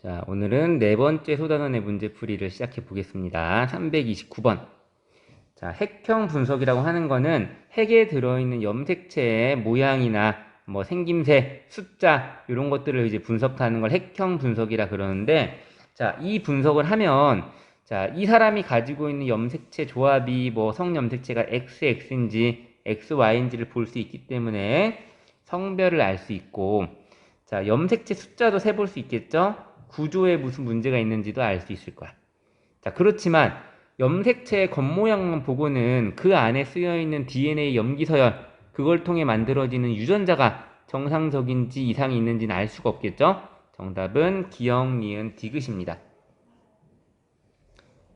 자, 오늘은 네 번째 소단원의 문제풀이를 시작해 보겠습니다. 329번. 자, 핵형 분석이라고 하는 거는 핵에 들어있는 염색체의 모양이나 뭐 생김새, 숫자 이런 것들을 이제 분석하는 걸 핵형 분석이라 그러는데, 자, 이 분석을 하면 자, 이 사람이 가지고 있는 염색체 조합이 뭐 성염색체가 XX인지 XY인지를 볼 수 있기 때문에 성별을 알 수 있고, 자, 염색체 숫자도 세볼 수 있겠죠? 구조에 무슨 문제가 있는지도 알 수 있을 거야. 자, 그렇지만 염색체의 겉모양만 보고는 그 안에 쓰여있는 DNA 염기서열, 그걸 통해 만들어지는 유전자가 정상적인지 이상이 있는지는 알 수가 없겠죠? 정답은 기역, 니은, 디귿입니다.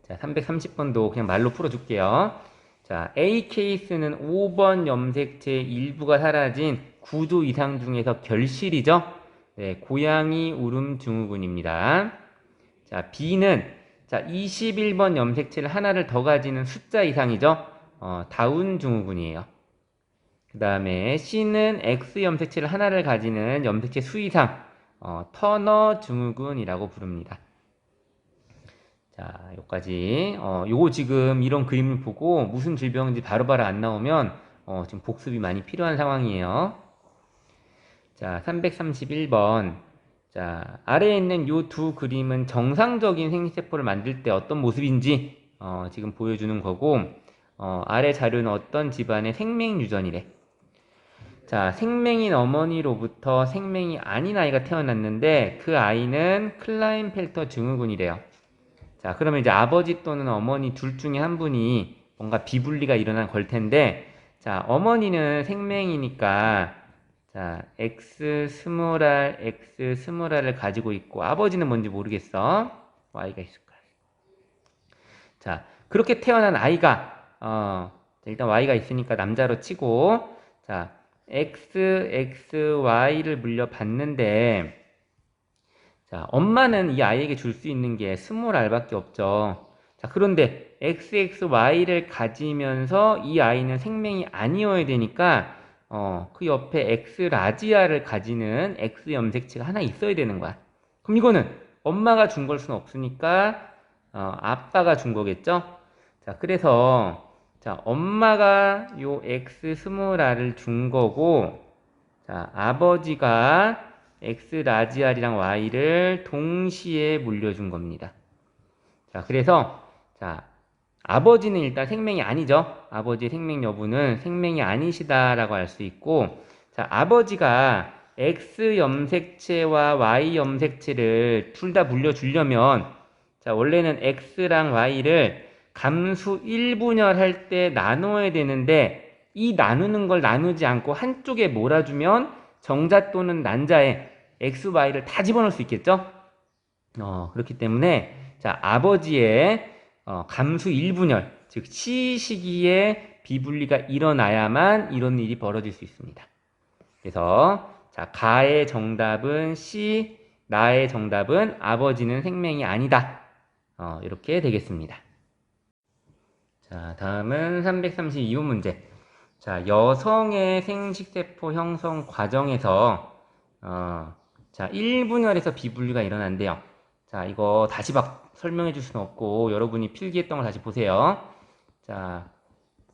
자, 330번도 그냥 말로 풀어줄게요. 자, A 케이스는 5번 염색체의 일부가 사라진 구조 이상 중에서 결실이죠? 네, 고양이 울음 증후군입니다. 자, B는 자, 21번 염색체를 하나를 더 가지는 숫자 이상이죠? 다운 증후군이에요. 그 다음에 C는 X 염색체를 하나를 가지는 염색체 수 이상, 터너 증후군이라고 부릅니다. 자, 여기까지. 요거 지금 이런 그림을 보고 무슨 질병인지 바로바로 안 나오면 지금 복습이 많이 필요한 상황이에요. 자, 331번. 자, 아래에 있는 요 두 그림은 정상적인 생리세포를 만들 때 어떤 모습인지 지금 보여주는 거고, 아래 자료는 어떤 집안의 생명유전이래. 자, 생명인 어머니로부터 생명이 아닌 아이가 태어났는데 그 아이는 클라인펠터 증후군이래요. 자, 그러면 이제 아버지 또는 어머니 둘 중에 한 분이 뭔가 비분리가 일어난 걸 텐데, 자, 어머니는 생명이니까, 자, X 스몰 r, X 스몰 r을 가지고 있고, 아버지는 뭔지 모르겠어. Y가 있을 거야. 자, 그렇게 태어난 아이가, 일단 Y가 있으니까 남자로 치고, 자, X, X, Y를 물려받는데, 자, 엄마는 이 아이에게 줄 수 있는 게 스몰 r밖에 없죠. 자, 그런데 XXY를 가지면서 이 아이는 생명이 아니어야 되니까 그 옆에 X 라지아를 가지는 X 염색체가 하나 있어야 되는 거야. 그럼 이거는 엄마가 준 걸 수는 없으니까 아빠가 준 거겠죠? 자, 그래서 자, 엄마가 요 X 스몰 r을 준 거고, 자, 아버지가 X 라지 R이랑 Y를 동시에 물려준 겁니다. 자, 그래서, 자, 아버지는 일단 생명이 아니죠. 아버지의 생명 여부는 생명이 아니시다라고 할 수 있고, 자, 아버지가 X 염색체와 Y 염색체를 둘 다 물려주려면, 자, 원래는 X랑 Y를 감수 1분열할 때 나누어야 되는데, 이 나누는 걸 나누지 않고 한쪽에 몰아주면 정자 또는 난자에 X, Y를 다 집어넣을 수 있겠죠? 그렇기 때문에 자, 아버지의 감수 1분열, 즉 시 시기에 비분리가 일어나야만 이런 일이 벌어질 수 있습니다. 그래서 자, 가의 정답은 C, 나의 정답은 아버지는 생명이 아니다. 이렇게 되겠습니다. 자, 다음은 332번 문제. 자, 여성의 생식세포 형성 과정에서 자, 1분열에서 비분리가 일어난대요. 자, 이거 다시 막 설명해 줄 수는 없고 여러분이 필기했던 걸 다시 보세요. 자,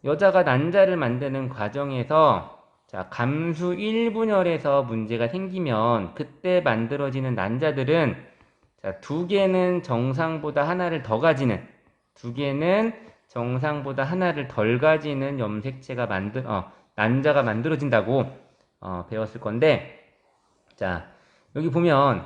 여자가 난자를 만드는 과정에서 자, 감수 1분열에서 문제가 생기면 그때 만들어지는 난자들은 자, 두 개는 정상보다 하나를 더 가지는, 두 개는 정상보다 하나를 덜 가지는 난자가 만들어진다고 배웠을 건데, 자, 여기 보면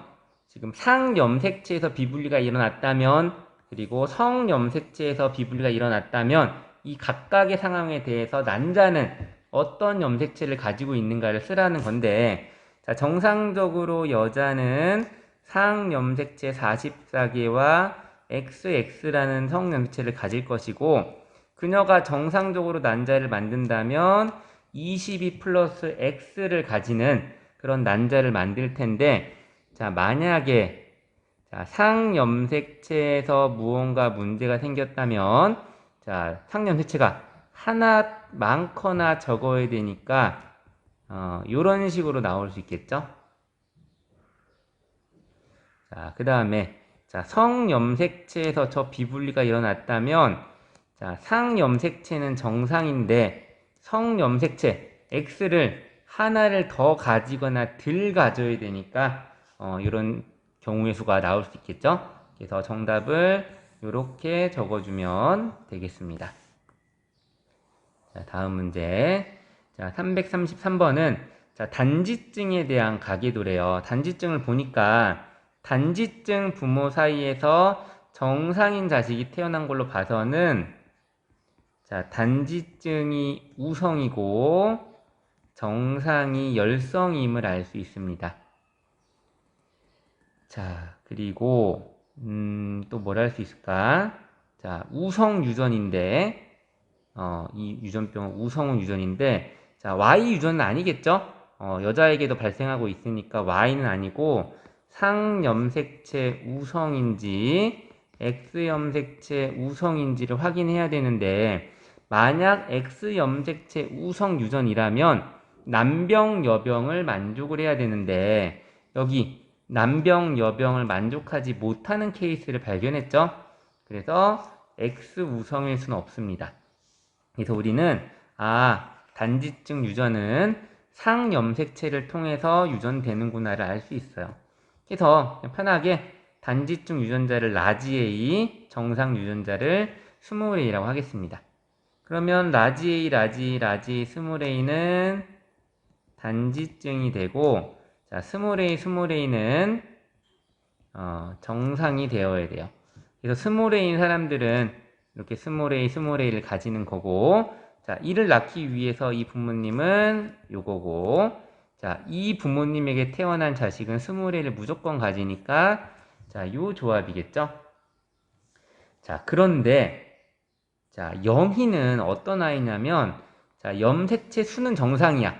지금 상염색체에서 비분리가 일어났다면, 그리고 성염색체에서 비분리가 일어났다면, 이 각각의 상황에 대해서 난자는 어떤 염색체를 가지고 있는가를 쓰라는 건데, 자, 정상적으로 여자는 상염색체 44개와 XX라는 성염색체를 가질 것이고, 그녀가 정상적으로 난자를 만든다면 22 플러스 X를 가지는 그런 난자를 만들 텐데, 자, 만약에 자, 상염색체에서 무언가 문제가 생겼다면, 자, 상염색체가 하나 많거나 적어야 되니까, 이런 식으로 나올 수 있겠죠? 자, 그 다음에 자, 성염색체에서 저 비분리가 일어났다면 자, 상염색체는 정상인데 성염색체 X를 하나를 더 가지거나 덜 가져야 되니까 이런 경우의 수가 나올 수 있겠죠? 그래서 정답을 이렇게 적어주면 되겠습니다. 자, 다음 문제. 자, 333번은 자, 단지증에 대한 가계도래요. 단지증을 보니까 단지증 부모 사이에서 정상인 자식이 태어난 걸로 봐서는 자, 단지증이 우성이고 정상이 열성임을 알 수 있습니다. 자, 그리고 또 뭘 할 수 있을까? 자, 우성 유전인데 이 유전병은 우성은 유전인데 자, Y 유전은 아니겠죠? 여자에게도 발생하고 있으니까 Y는 아니고 상염색체 우성인지 X염색체 우성인지를 확인해야 되는데 만약 X염색체 우성 유전이라면 남병 여병을 만족을 해야 되는데 여기 남병 여병을 만족하지 못하는 케이스를 발견했죠? 그래서 X 우성일 수는 없습니다. 그래서 우리는 단지증 유전은 상염색체를 통해서 유전되는구나를 알 수 있어요. 그래서 편하게 단지증 유전자를 라지 A, 정상 유전자를 스몰 a라고 하겠습니다. 그러면 라지 A, 라지 스몰 a는 단지증이 되고 자, 스몰 a는 정상이 되어야 돼요. 그래서 스몰 a인 사람들은 이렇게 스몰 a를 가지는 거고 자, 이를 낳기 위해서 이 부모님은 요거고 자, 이 부모님에게 태어난 자식은 스몰 a를 무조건 가지니까 자, 요 조합이겠죠? 자, 그런데 자, 영희는 어떤 아이냐면 자, 염색체 수는 정상이야.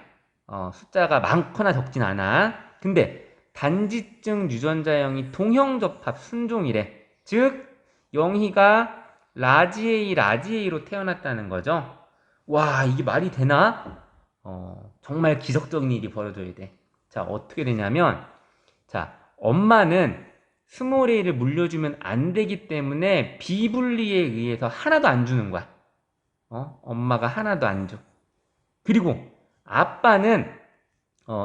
숫자가 많거나 적진 않아. 근데 단지증 유전자형이 동형접합 순종이래. 즉 영희가 라지 A로 태어났다는 거죠. 와, 이게 말이 되나? 정말 기적적인 일이 벌어져야 돼. 자, 어떻게 되냐면 자, 엄마는 스몰 a를 물려주면 안 되기 때문에 비분리에 의해서 하나도 안 주는 거야. 엄마가 하나도 안 줘. 그리고 아빠는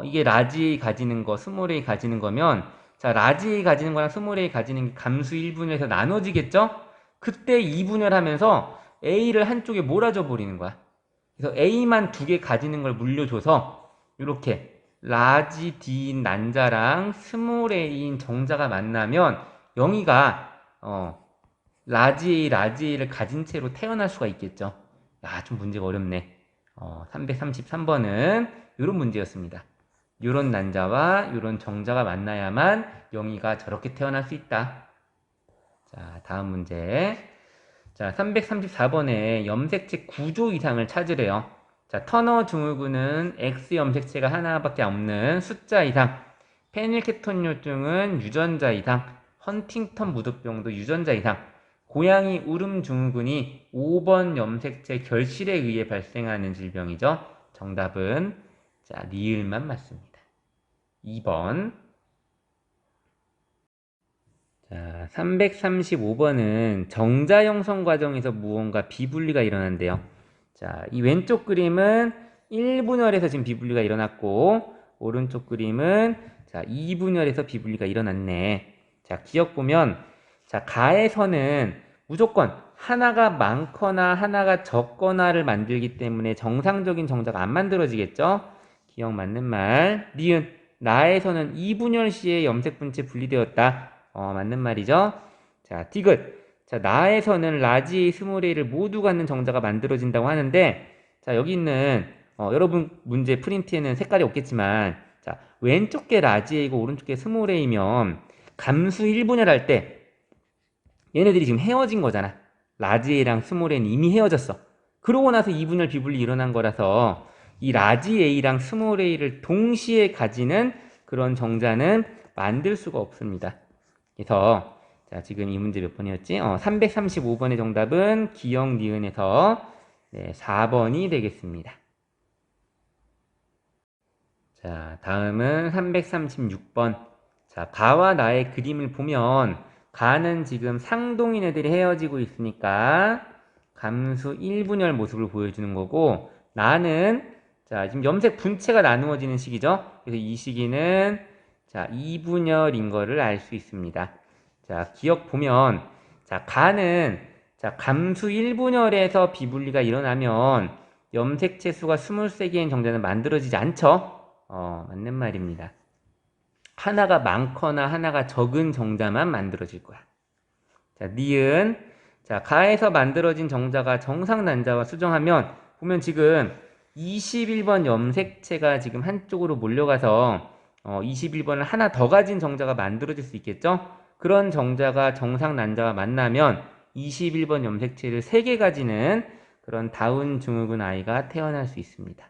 이게 라지 A 가지는 거, 스몰 a 가지는 거면 자, 라지 A 가지는 거랑 스몰 a 가지는 게 감수 1분열해서 나눠지겠죠? 그때 2분열하면서 A를 한쪽에 몰아줘 버리는 거야. 그래서 A만 2개 가지는 걸 물려줘서 이렇게 라지 D인 난자랑 스몰 a인 정자가 만나면 영희가 라지 A를 가진 채로 태어날 수가 있겠죠. 야, 좀 문제가 어렵네. 333번은 이런 문제였습니다. 이런 난자와 이런 정자가 만나야만 영희가 저렇게 태어날 수 있다. 자, 다음 문제. 자, 334번에 염색체 구조 이상을 찾으래요. 자, 터너 증후군은 X 염색체가 하나밖에 없는 숫자 이상, 페닐케톤요증은 유전자 이상, 헌팅턴 무드병도 유전자 이상, 고양이 울음 증후군이 5번 염색체 결실에 의해 발생하는 질병이죠. 정답은 자, 리을만 맞습니다. 2번. 자, 335번은 정자 형성 과정에서 무언가 비분리가 일어난대요. 자, 이 왼쪽 그림은 1분열에서 지금 비분리가 일어났고 오른쪽 그림은 자, 2분열에서 비분리가 일어났네. 자, 기억 보면 자, 가에서는 무조건 하나가 많거나 하나가 적거나를 만들기 때문에 정상적인 정자가 안 만들어지겠죠? 기억 맞는 말. 니은 나에서는 2분열 시에 염색분체 분리되었다. 맞는 말이죠. 자, 디귿. 자, 나에서는 라지, 스몰 a를 모두 갖는 정자가 만들어진다고 하는데, 자, 여기 있는, 여러분 문제 프린트에는 색깔이 없겠지만, 자, 왼쪽 게 라지 a고 오른쪽 게 스몰 a면, 감수 1분열 할 때, 얘네들이 지금 헤어진 거잖아. 라지 a랑 스몰 a는 이미 헤어졌어. 그러고 나서 2분열 비분리 일어난 거라서, 이 라지 a랑 스몰 a를 동시에 가지는 그런 정자는 만들 수가 없습니다. 그래서 자, 지금 이 문제 몇 번이었지? 335번의 정답은 기역 니은에서 네, 4번이 되겠습니다. 자, 다음은 336번. 자, 가와 나의 그림을 보면 가는 지금 쌍둥이 애들이 헤어지고 있으니까 감수 1분열 모습을 보여주는 거고, 나는 자, 지금 염색 분체가 나누어지는 시기죠. 그래서 이 시기는 자, 2분열인 거를 알 수 있습니다. 자, 기억 보면 자, 가는 자, 감수 1분열에서 비분리가 일어나면 염색체 수가 23개인 정자는 만들어지지 않죠? 맞는 말입니다. 하나가 많거나 하나가 적은 정자만 만들어질 거야. 자, 니은. 자, 가에서 만들어진 정자가 정상 난자와 수정하면 보면 지금 21번 염색체가 지금 한쪽으로 몰려가서 21번을 하나 더 가진 정자가 만들어질 수 있겠죠? 그런 정자가 정상 난자와 만나면 21번 염색체를 3개 가지는 그런 다운 증후군 아이가 태어날 수 있습니다.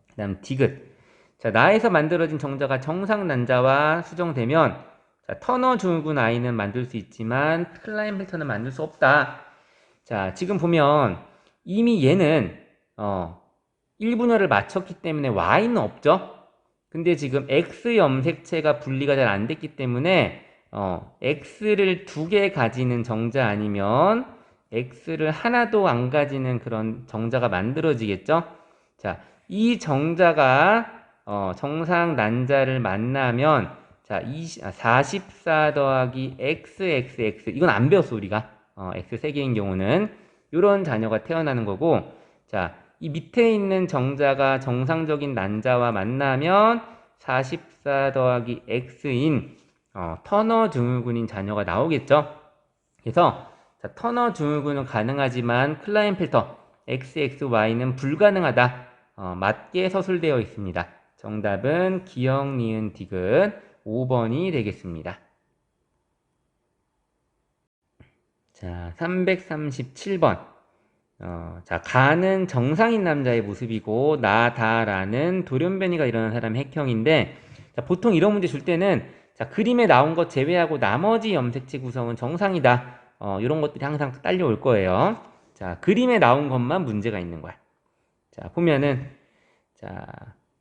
그 다음 디귿. 자, 나에서 만들어진 정자가 정상 난자와 수정되면 자, 터너 증후군 아이는 만들 수 있지만 클라인펠터는 만들 수 없다. 자, 지금 보면 이미 얘는 1분열을 마쳤기 때문에 Y는 없죠. 근데 지금 X 염색체가 분리가 잘 안 됐기 때문에 X를 2개 가지는 정자 아니면 X를 하나도 안 가지는 그런 정자가 만들어지겠죠. 자, 이 정자가 정상 난자를 만나면 자, 44 더하기 XXX 이건 안 배웠어 우리가. X 3개인 경우는 이런 자녀가 태어나는 거고, 자, 이 밑에 있는 정자가 정상적인 난자와 만나면 44 더하기 X인 터너 증후군인 자녀가 나오겠죠. 그래서 자, 터너 증후군은 가능하지만 클라인펠터 XXY는 불가능하다. 맞게 서술되어 있습니다. 정답은 기역, 니은, 디귿 5번이 되겠습니다. 자, 337번. 자, 가는 정상인 남자의 모습이고 나다라는 돌연변이가 일어난 사람의 핵형인데, 자, 보통 이런 문제 줄 때는 자, 그림에 나온 것 제외하고 나머지 염색체 구성은 정상이다. 이런 것들이 항상 딸려올 거예요. 자, 그림에 나온 것만 문제가 있는 거야. 자, 보면은 자,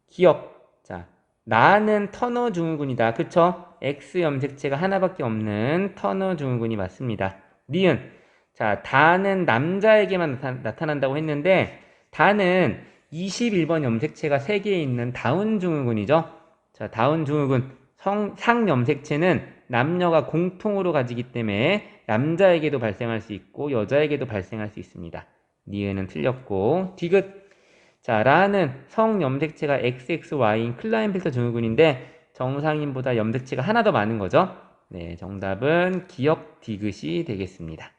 기억. 자, 나는 터너 증후군이다. 그쵸? X 염색체가 하나밖에 없는 터너 증후군이 맞습니다. 니은. 자, 다는 남자에게만 나타난다고 했는데 다는 21번 염색체가 3개 있는 다운 증후군이죠. 자, 다운 증후군 상염색체는 남녀가 공통으로 가지기 때문에 남자에게도 발생할 수 있고 여자에게도 발생할 수 있습니다. 니은은 틀렸고, 디귿. 자, 라는 성염색체가 XXY인 클라인펠터 증후군인데 정상인보다 염색체가 하나 더 많은 거죠. 네, 정답은 기역 디귿이 되겠습니다.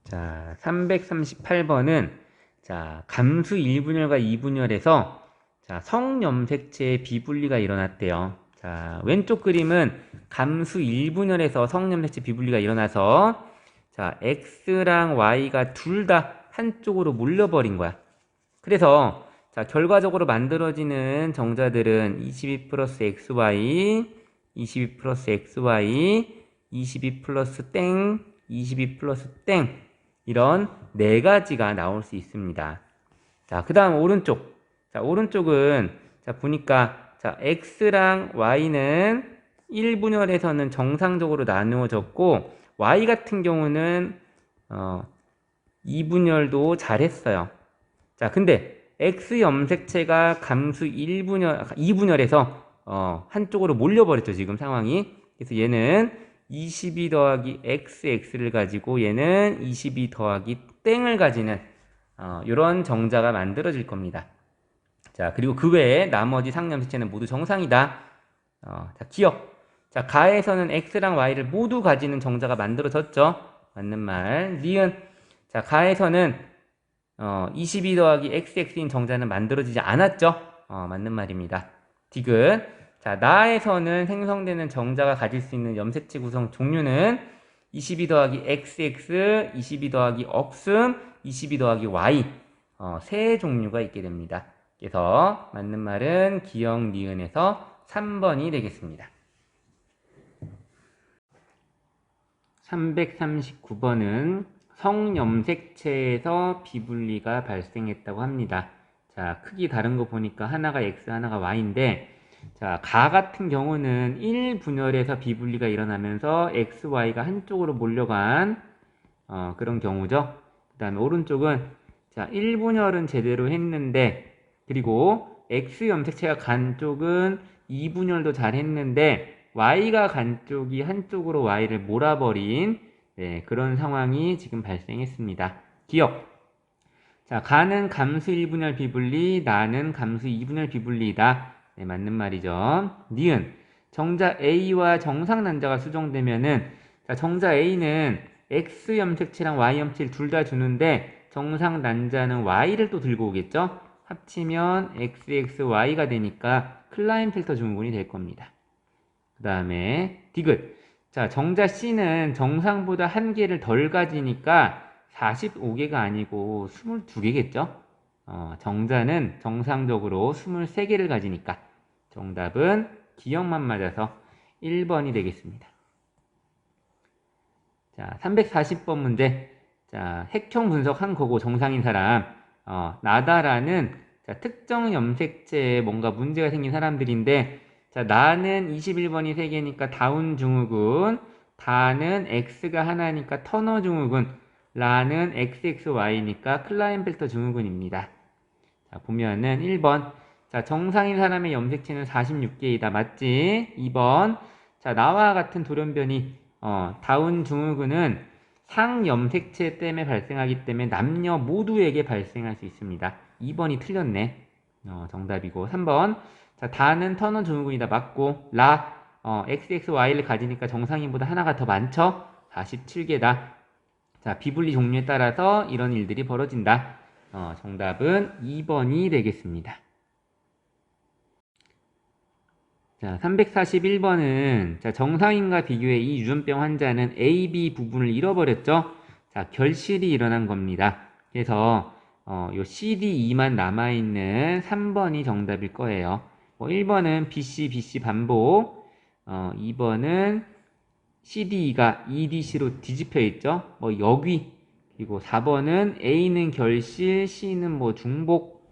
자, 338번은 자, 감수 1분열과 2분열에서 자, 성염색체의 비분리가 일어났대요. 자, 왼쪽 그림은 감수 1분열에서 성염색체 비분리가 일어나서 자, X랑 Y가 둘 다 한쪽으로 몰려버린 거야. 그래서 자, 결과적으로 만들어지는 정자들은 22 플러스 XY, 22 플러스 XY, 22 플러스 땡, 22 플러스 땡, 이런 4가지가 나올 수 있습니다. 자, 그 다음 오른쪽. 자, 오른쪽은 자, 보니까 자, X랑 Y는 1분열에서는 정상적으로 나누어졌고 Y 같은 경우는 2분열도 잘했어요. 자, 근데 X 염색체가 감수 2분열에서 한쪽으로 몰려버렸죠, 지금 상황이. 그래서 얘는 22 더하기 XX를 가지고 얘는 22 더하기 땡을 가지는 이런 정자가 만들어질 겁니다. 자, 그리고 그 외에 나머지 상염색체는 모두 정상이다. 자, 기억. 자, 가에서는 X랑 Y를 모두 가지는 정자가 만들어졌죠. 맞는 말. 니은. 자, 가에서는 22 더하기 XX인 정자는 만들어지지 않았죠. 맞는 말입니다. 디귿. 자, 나에서는 생성되는 정자가 가질 수 있는 염색체 구성 종류는 22 더하기 XX, 22 더하기 억슴, 22 더하기 Y 3종류가 있게 됩니다. 그래서 맞는 말은 기역, 니은에서 3번이 되겠습니다. 339번은 성염색체에서 비분리가 발생했다고 합니다. 자, 크기 다른 거 보니까 하나가 X, 하나가 Y인데, 자, 가 같은 경우는 1분열에서 비분리가 일어나면서 X, Y가 한쪽으로 몰려간 그런 경우죠. 그 다음에 오른쪽은 자, 1분열은 제대로 했는데, 그리고 X 염색체가 간 쪽은 2분열도 잘 했는데, Y가 간 쪽이 한쪽으로 Y를 몰아버린 네, 그런 상황이 지금 발생했습니다. 기억. 자, 가는 감수 1분열 비분리, 나는 감수 2분열 비분리이다. 네, 맞는 말이죠. 니은. 정자 A와 정상 난자가 수정되면은, 자, 정자 A는 X 염색체랑 Y 염색체를 둘 다 주는데, 정상 난자는 Y를 또 들고 오겠죠? 합치면 XXY가 되니까 클라인펠터 증후군이 될 겁니다. 그 다음에, 디귿. 자, 정자 C는 정상보다 한 개를 덜 가지니까 45개가 아니고 22개겠죠? 정자는 정상적으로 23개를 가지니까 정답은 기억만 맞아서 1번이 되겠습니다. 자, 340번 문제. 자, 핵형 분석한 거고 정상인 사람. 나다라는 자, 특정 염색체에 뭔가 문제가 생긴 사람들인데 자, 나는 21번이 3개니까 다운 증후군, 다는 X가 하나니까 터너 증후군, 라는 XXY니까 클라인펠터 증후군입니다. 자, 보면은 1번. 자, 정상인 사람의 염색체는 46개이다. 맞지? 2번. 자, 나와 같은 돌연변이, 다운 증후군은 상염색체 때문에 발생하기 때문에 남녀 모두에게 발생할 수 있습니다. 2번이 틀렸네. 정답이고. 3번. 자, 다는 터너 증후군이다. 맞고. XXY를 가지니까 정상인보다 하나가 더 많죠? 47개다. 자, 비분리 종류에 따라서 이런 일들이 벌어진다. 정답은 2번이 되겠습니다. 자, 341번은 자, 정상인과 비교해 이 유전병 환자는 A, B 부분을 잃어버렸죠. 자, 결실이 일어난 겁니다. 그래서 요 CD2만 남아있는 3번이 정답일 거예요. 1번은 BC, BC 반복, 2번은 CDE가 EDC로 뒤집혀 있죠. 여귀. 그리고 4번은 A는 결실, C는 중복.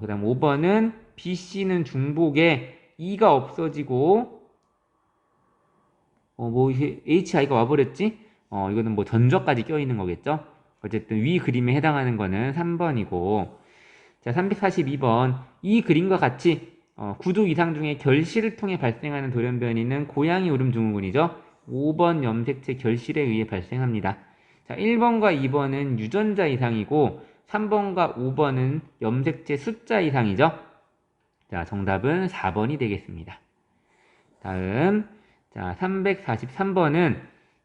그 다음 5번은 BC는 중복에 E가 없어지고, HI가 와버렸지? 이거는 전저까지 껴있는 거겠죠? 어쨌든 위 그림에 해당하는 거는 3번이고. 자, 342번. 이 그림과 같이, 9두 이상 중에 결실을 통해 발생하는 돌연변이는 고양이 울음 증후군이죠. 5번 염색체 결실에 의해 발생합니다. 자, 1번과 2번은 유전자 이상이고 3번과 5번은 염색체 숫자 이상이죠. 자, 정답은 4번이 되겠습니다. 다음, 자, 343번은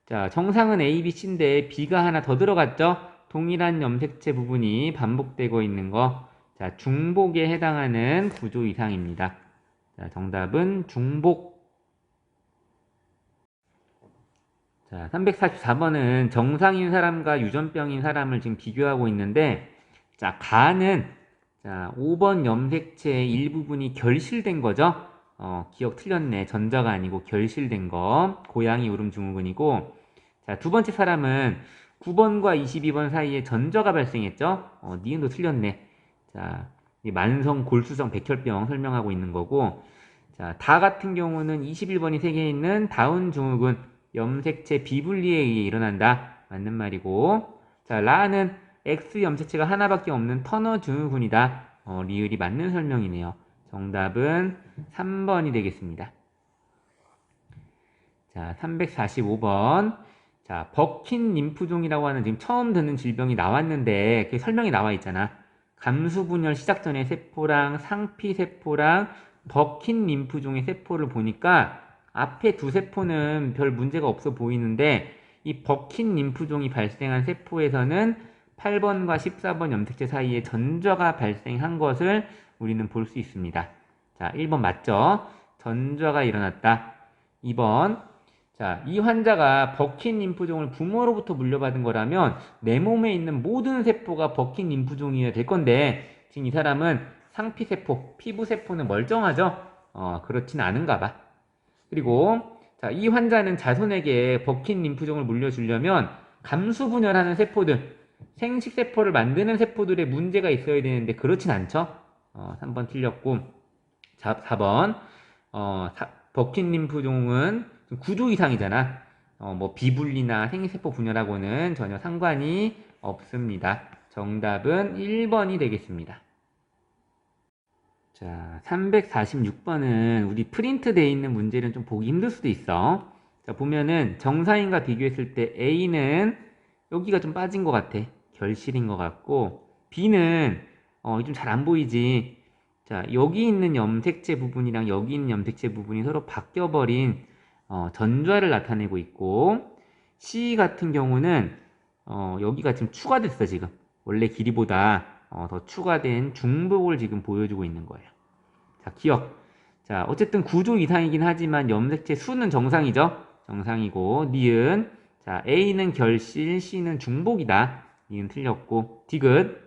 자, 정상은 A, B, C인데 B가 하나 더 들어갔죠. 동일한 염색체 부분이 반복되고 있는 거. 자, 중복에 해당하는 구조 이상입니다. 자, 정답은 중복. 자, 344번은 정상인 사람과 유전병인 사람을 지금 비교하고 있는데, 자, 가는, 자, 5번 염색체의 일부분이 결실된 거죠? 기억 틀렸네. 전자가 아니고 결실된 거. 고양이 울음 증후군이고, 자, 두 번째 사람은 9번과 22번 사이에 전저가 발생했죠? 니은도 틀렸네. 자, 만성 골수성 백혈병 설명하고 있는 거고, 자, 다 같은 경우는 21번이 3개 있는 다운 증후군, 염색체 비분리에 의해 일어난다. 맞는 말이고. 자, 라는 X 염색체가 하나밖에 없는 터너 증후군이다. 리을이 맞는 설명이네요. 정답은 3번이 되겠습니다. 자, 345번. 자, 버킨 림프종이라고 하는 지금 처음 듣는 질병이 나왔는데, 그 설명이 나와 있잖아. 감수분열 시작 전에 세포랑 상피세포랑 버킨 림프종의 세포를 보니까 앞에 두 세포는 별 문제가 없어 보이는데 이 버킨 림프종이 발생한 세포에서는 8번과 14번 염색체 사이에 전저가 발생한 것을 우리는 볼 수 있습니다. 자, 1번 맞죠? 전저가 일어났다. 2번. 자, 이 환자가 버킨 림프종을 부모로부터 물려받은 거라면 내 몸에 있는 모든 세포가 버킨 림프종이어야 될 건데 지금 이 사람은 상피세포, 피부세포는 멀쩡하죠? 그렇진 않은가 봐. 그리고 자, 이 환자는 자손에게 버킨 림프종을 물려주려면 감수분열하는 세포들, 생식세포를 만드는 세포들에 문제가 있어야 되는데 그렇진 않죠? 3번 틀렸고. 자, 4번. 버킨 림프종은 구조 이상이잖아. 뭐 비분리나 생세포 분열하고는 전혀 상관이 없습니다. 정답은 1번이 되겠습니다. 자, 346번은 우리 프린트 돼 있는 문제는 좀 보기 힘들 수도 있어. 자, 보면은 정상인과 비교했을 때 A는 여기가 좀 빠진 것 같아. 결실인 것 같고, B는 좀 잘 안 보이지. 자, 여기 있는 염색체 부분이랑 여기 있는 염색체 부분이 서로 바뀌어버린 전좌를 나타내고 있고, C 같은 경우는 여기가 지금 추가됐어. 지금 원래 길이보다 더 추가된 중복을 지금 보여주고 있는 거예요. 자, 기억. 자, 어쨌든 구조 이상이긴 하지만 염색체 수는 정상이죠. 정상이고, 니은. 자, A는 결실, C는 중복이다. 니은 틀렸고, 디귿.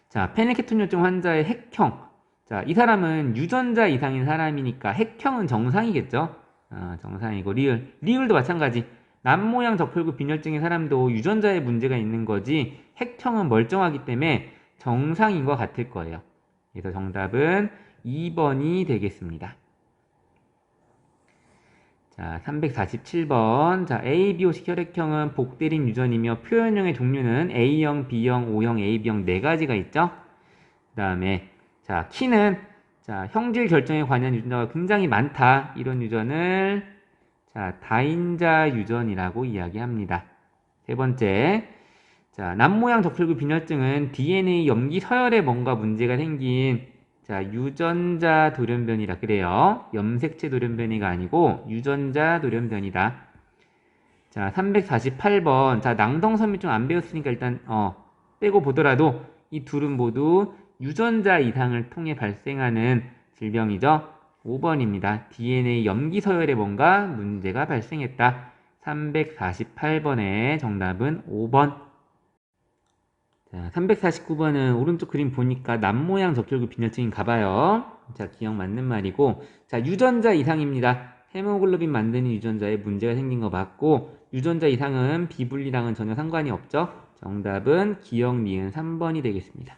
자, 페니케톤요증 환자의 핵형. 자, 이 사람은 유전자 이상인 사람이니까 핵형은 정상이겠죠? 정상이고, 리을. 리을도 마찬가지. 남모양 적혈구 빈혈증인 사람도 유전자에 문제가 있는 거지, 핵형은 멀쩡하기 때문에 정상인 것 같을 거예요. 그래서 정답은 2번이 되겠습니다. 자, 347번. 자, ABO식 혈액형은 복대림 유전이며 표현형의 종류는 A형, B형, O형, AB형 네 가지가 있죠. 그 다음에 자, 키는 자, 형질 결정에 관한 유전자가 굉장히 많다. 이런 유전을 자, 다인자 유전이라고 이야기합니다. 세 번째. 자, 남모양 적혈구 빈혈증은 DNA 염기 서열에 뭔가 문제가 생긴 자, 유전자 돌연변이라 그래요. 염색체 돌연변이가 아니고 유전자 돌연변이다. 자, 348번. 자, 낭성섬유증 안 배웠으니까 일단 빼고 보더라도 이 둘은 모두 유전자 이상을 통해 발생하는 질병이죠. 5번입니다. DNA 염기 서열에 뭔가 문제가 발생했다. 348번의 정답은 5번. 자, 349번은 오른쪽 그림 보니까 남모양 적혈구 빈혈증인가 봐요. 자, 기억 맞는 말이고. 자, 유전자 이상입니다. 헤모글로빈 만드는 유전자에 문제가 생긴 거 맞고, 유전자 이상은 비분리랑은 전혀 상관이 없죠. 정답은 기억 니은 3번이 되겠습니다.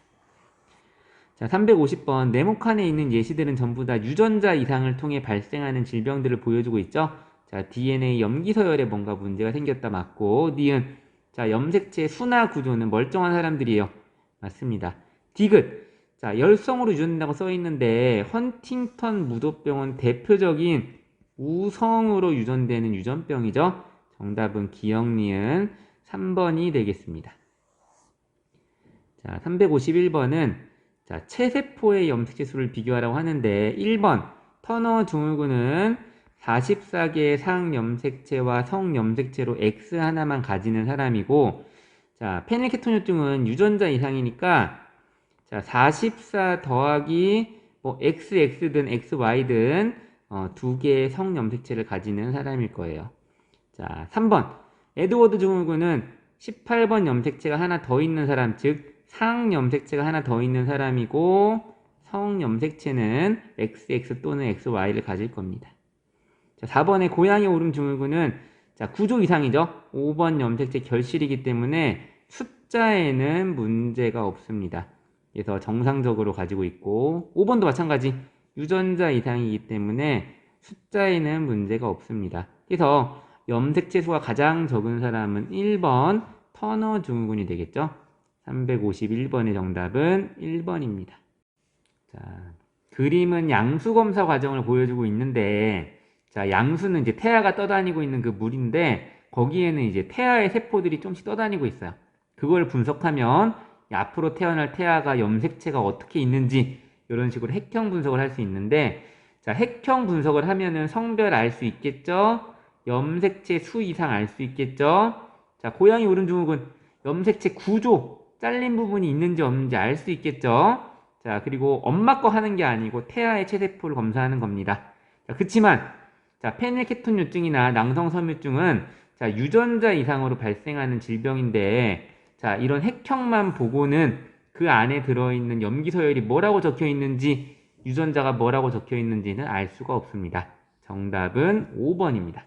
자, 350번. 네모칸에 있는 예시들은 전부 다 유전자 이상을 통해 발생하는 질병들을 보여주고 있죠. 자, DNA 염기 서열에 뭔가 문제가 생겼다 맞고, 니은. 자, 염색체 수나 구조는 멀쩡한 사람들이에요. 맞습니다. 디귿. 자, 열성으로 유전된다고 써있는데 헌팅턴 무도병은 대표적인 우성으로 유전되는 유전병이죠. 정답은 기억니은 3번이 되겠습니다. 자, 351번은 자, 체세포의 염색체 수를 비교하라고 하는데 1번 터너 증후군은 44개의 상염색체와 성염색체로 X 하나만 가지는 사람이고, 자, 페닐케톤요증은 유전자 이상이니까 자, 44 더하기 뭐 XX든 XY든 두 개의 성염색체를 가지는 사람일 거예요. 자, 3번 에드워드 증후군은 18번 염색체가 하나 더 있는 사람, 즉 상염색체가 하나 더 있는 사람이고, 성염색체는 XX 또는 XY를 가질 겁니다. 자, 4번의 고양이 오름 증후군은 자, 구조 이상이죠. 5번 염색체 결실이기 때문에 숫자에는 문제가 없습니다. 그래서 정상적으로 가지고 있고, 5번도 마찬가지 유전자 이상이기 때문에 숫자에는 문제가 없습니다. 그래서 염색체 수가 가장 적은 사람은 1번 터너 증후군이 되겠죠. 351번의 정답은 1번입니다. 자, 그림은 양수 검사 과정을 보여주고 있는데, 자, 양수는 이제 태아가 떠다니고 있는 그 물인데, 거기에는 이제 태아의 세포들이 좀씩 떠다니고 있어요. 그걸 분석하면 앞으로 태어날 태아가 염색체가 어떻게 있는지 이런 식으로 핵형 분석을 할 수 있는데, 자, 핵형 분석을 하면은 성별 알 수 있겠죠? 염색체 수 이상 알 수 있겠죠? 자, 고양이 오른증후군 염색체 구조 잘린 부분이 있는지 없는지 알 수 있겠죠? 자, 그리고 엄마 거 하는 게 아니고 태아의 체세포를 검사하는 겁니다. 자, 그치만 자, 페닐케톤요증이나 낭성섬유증은 자, 유전자 이상으로 발생하는 질병인데, 자, 이런 핵형만 보고는 그 안에 들어있는 염기서열이 뭐라고 적혀 있는지, 유전자가 뭐라고 적혀 있는지는 알 수가 없습니다. 정답은 5번입니다.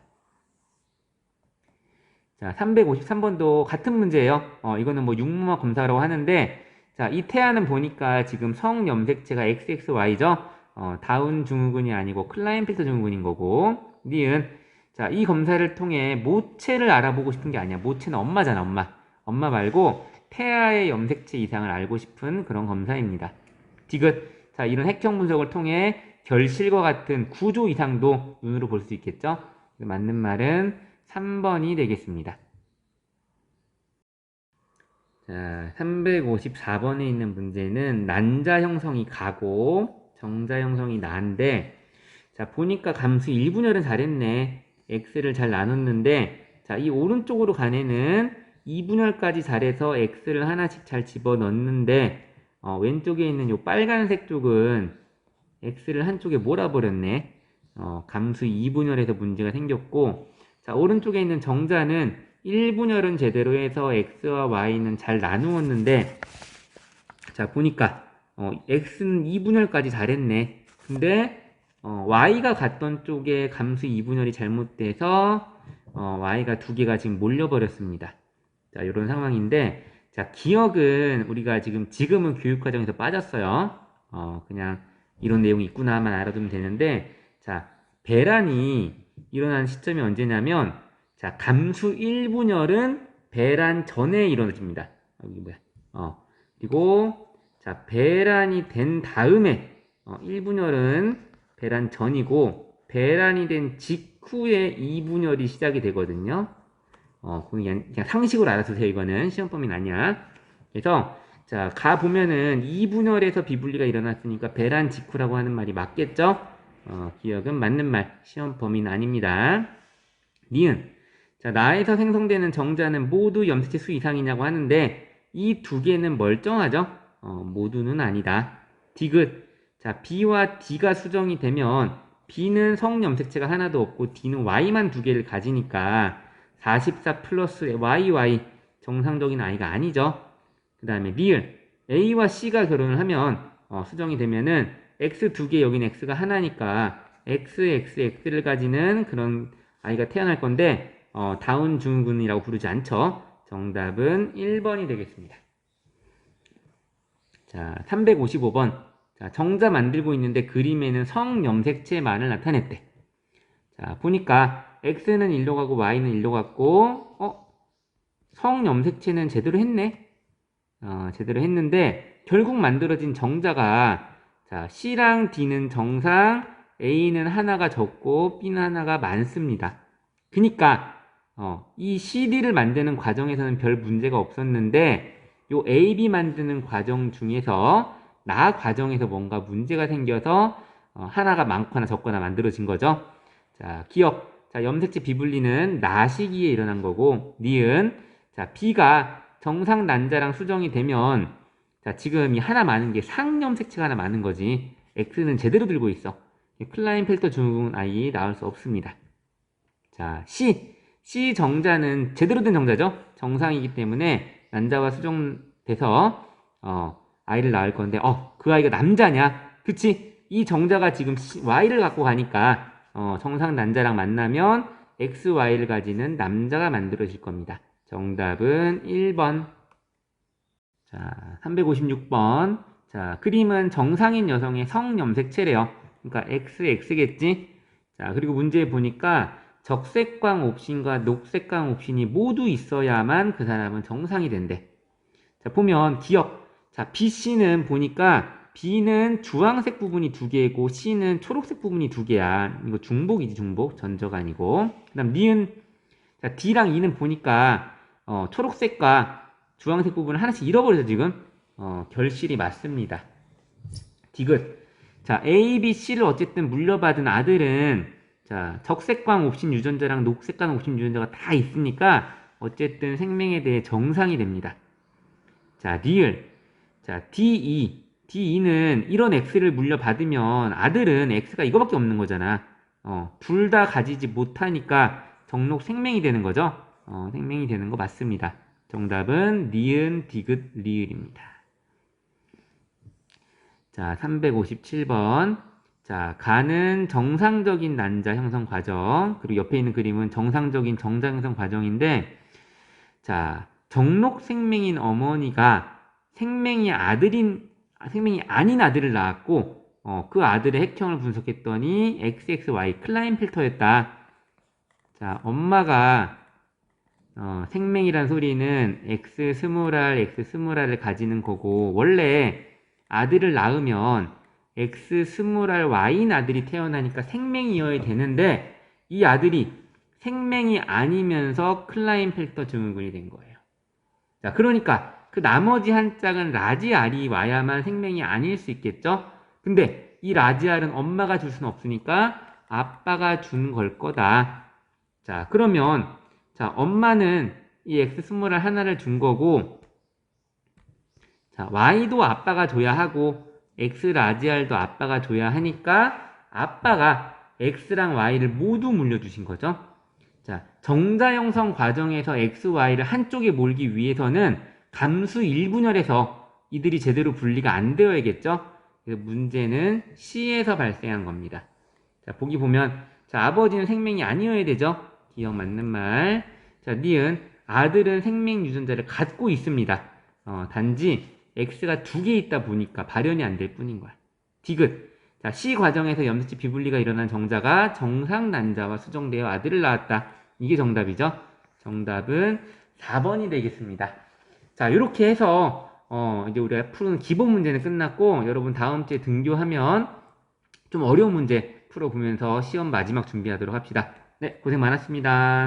자, 353번도 같은 문제예요. 이거는 뭐 육모막 검사라고 하는데, 자, 이 태아는 보니까 지금 성염색체가 XXY죠? 다운 증후군이 아니고 클라인펠터 증후군인 거고, 니은. 자, 이 검사를 통해 모체를 알아보고 싶은 게 아니야. 모체는 엄마잖아, 엄마. 엄마 말고 태아의 염색체 이상을 알고 싶은 그런 검사입니다. 디귿. 자, 이런 핵형 분석을 통해 결실과 같은 구조 이상도 눈으로 볼 수 있겠죠? 맞는 말은 3번이 되겠습니다. 자, 354번에 있는 문제는 난자 형성이 가고 정자 형성이 나인데, 자, 보니까 감수 1분열은 잘했네. x를 잘 나눴는데, 자, 이 오른쪽으로 간 애는 2분열까지 잘해서 x를 하나씩 잘 집어넣는데, 왼쪽에 있는 요 빨간색 쪽은 x를 한쪽에 몰아버렸네. 감수 2분열에서 문제가 생겼고, 자, 오른쪽에 있는 정자는 1분열은 제대로 해서 x와 y는 잘 나누었는데, 자, 보니까 x는 2분열까지 잘했네. 근데 y가 갔던 쪽에 감수 2분열이 잘못돼서 y가 두 개가 지금 몰려버렸습니다. 자, 이런 상황인데, 자, 기억은 우리가 지금은 교육과정에서 빠졌어요. 그냥 이런 내용이 있구나만 알아두면 되는데, 자, 배란이 일어난 시점이 언제냐면, 자, 감수 1분열은 배란 전에 일어납니다. 여기 뭐야? 그리고 자, 배란이 된 다음에 1분열은 배란 전이고 배란이 된 직후에 2분열이 시작이 되거든요. 그냥 상식으로 알아두세요. 이거는 시험 범위는 아니야. 그래서 자, 가 보면은 2분열에서 비분리가 일어났으니까 배란 직후라고 하는 말이 맞겠죠? 기억은 맞는 말. 시험 범위는 아닙니다. 니은. 자, 나에서 생성되는 정자는 모두 염색체 수 이상이냐고 하는데 이 두 개는 멀쩡하죠? 모두는 아니다. 디귿. 자, B와 D가 수정이 되면 B는 성염색체가 하나도 없고 D는 Y만 두 개를 가지니까 44 플러스 YY 정상적인 아이가 아니죠. 그 다음에 리을. A와 C가 결혼을 하면 수정이 되면은 X 두 개, 여긴 X가 하나니까 XXX를 가지는 그런 아이가 태어날 건데 다운 증후군이라고 부르지 않죠. 정답은 1번이 되겠습니다. 자, 355번. 자, 정자 만들고 있는데 그림에는 성염색체만을 나타냈대. 자, 보니까 X는 1로 가고 Y는 1로 갔고, 성염색체는 제대로 했네. 제대로 했는데, 결국 만들어진 정자가, 자, C랑 D는 정상, A는 하나가 적고, B는 하나가 많습니다. 그니까, 이 CD를 만드는 과정에서는 별 문제가 없었는데, 요 AB 만드는 과정 중에서 나 과정에서 뭔가 문제가 생겨서 하나가 많거나 적거나 만들어진 거죠. 자, 기억. 자, 염색체 비분리는 나 시기에 일어난 거고, 니은. 자, B가 정상 난자랑 수정이 되면, 자, 지금 이 하나 많은 게 상염색체가 하나 많은 거지. X는 제대로 들고 있어. 클라인펠터 증후군 아이 나올 수 없습니다. 자, C 정자는 제대로 된 정자죠. 정상이기 때문에 난자와 수정돼서 아이를 낳을 건데 그 아이가 남자냐? 그치? 이 정자가 지금 Y를 갖고 가니까 정상 난자랑 만나면 XY를 가지는 남자가 만들어질 겁니다. 정답은 1번. 자, 356번. 자, 그림은 정상인 여성의 성염색체래요. 그러니까 XX 자, 그리고 문제에 보니까 적색광 옵신과 녹색광 옵신이 모두 있어야만 그 사람은 정상이 된대. 자, 보면 기억. 자, BC는 보니까 B는 주황색 부분이 두 개고 C는 초록색 부분이 두 개야. 이거 중복이지, 중복. 전저가 아니고. 그 다음 니은. 자, D랑 E는 보니까 초록색과 주황색 부분을 하나씩 잃어버려서 지금 결실이 맞습니다. 디귿. 자, A, B, C를 어쨌든 물려받은 아들은 자, 적색광 옵신 유전자랑 녹색광 옵신 유전자가 다 있으니까 어쨌든 생명에 대해 정상이 됩니다. 자, 리을. 자, DE는 이런 X를 물려받으면 아들은 X가 이거밖에 없는 거잖아. 둘 다 가지지 못하니까 정록 생명이 되는 거죠. 생명이 되는 거 맞습니다. 정답은 니은, 디귿, 리을입니다. 자, 357번. 자, 가는 정상적인 난자 형성 과정, 그리고 옆에 있는 그림은 정상적인 정자 형성 과정인데, 자, 정록 생명인 어머니가 생명이 아닌 아들을 낳았고, 그 아들의 핵형을 분석했더니 XXY 클라인필터였다. 자, 엄마가 생명이란 소리는 X 스몰 r, X 스몰 r을 가지는 거고, 원래 아들을 낳으면 X 스몰 r Y인 아들이 태어나니까 생명이어야 되는데, 이 아들이 생명이 아니면서 클라인펠터 증후군이 된 거예요. 자, 그러니까 그 나머지 한 짝은 라지 R이 와야만 생명이 아닐 수 있겠죠? 근데 이 라지 R은 엄마가 줄 수는 없으니까 아빠가 준 걸 거다. 자, 그러면 자, 엄마는 이 X 스몰 r 하나를 준 거고, 자, Y도 아빠가 줘야 하고 X 라지 R도 아빠가 줘야 하니까 아빠가 X랑 Y를 모두 물려주신 거죠. 자, 정자 형성 과정에서 X, Y를 한쪽에 몰기 위해서는 감수 1분열에서 이들이 제대로 분리가 안 되어야겠죠. 그래서 문제는 C에서 발생한 겁니다. 자, 보기 보면 자, 아버지는 생명이 아니어야 되죠. 기억 맞는 말. 자, 니은 아들은 생명 유전자를 갖고 있습니다. 단지 X가 2개 있다 보니까 발현이 안 될 뿐인 거야. 디귿. 자, C 과정에서 염색체 비분리가 일어난 정자가 정상 난자와 수정되어 아들을 낳았다. 이게 정답이죠. 정답은 4번이 되겠습니다. 자, 이렇게 해서 이제 우리가 푸는 기본 문제는 끝났고, 여러분 다음 주에 등교하면 좀 어려운 문제 풀어보면서 시험 마지막 준비하도록 합시다. 네, 고생 많았습니다.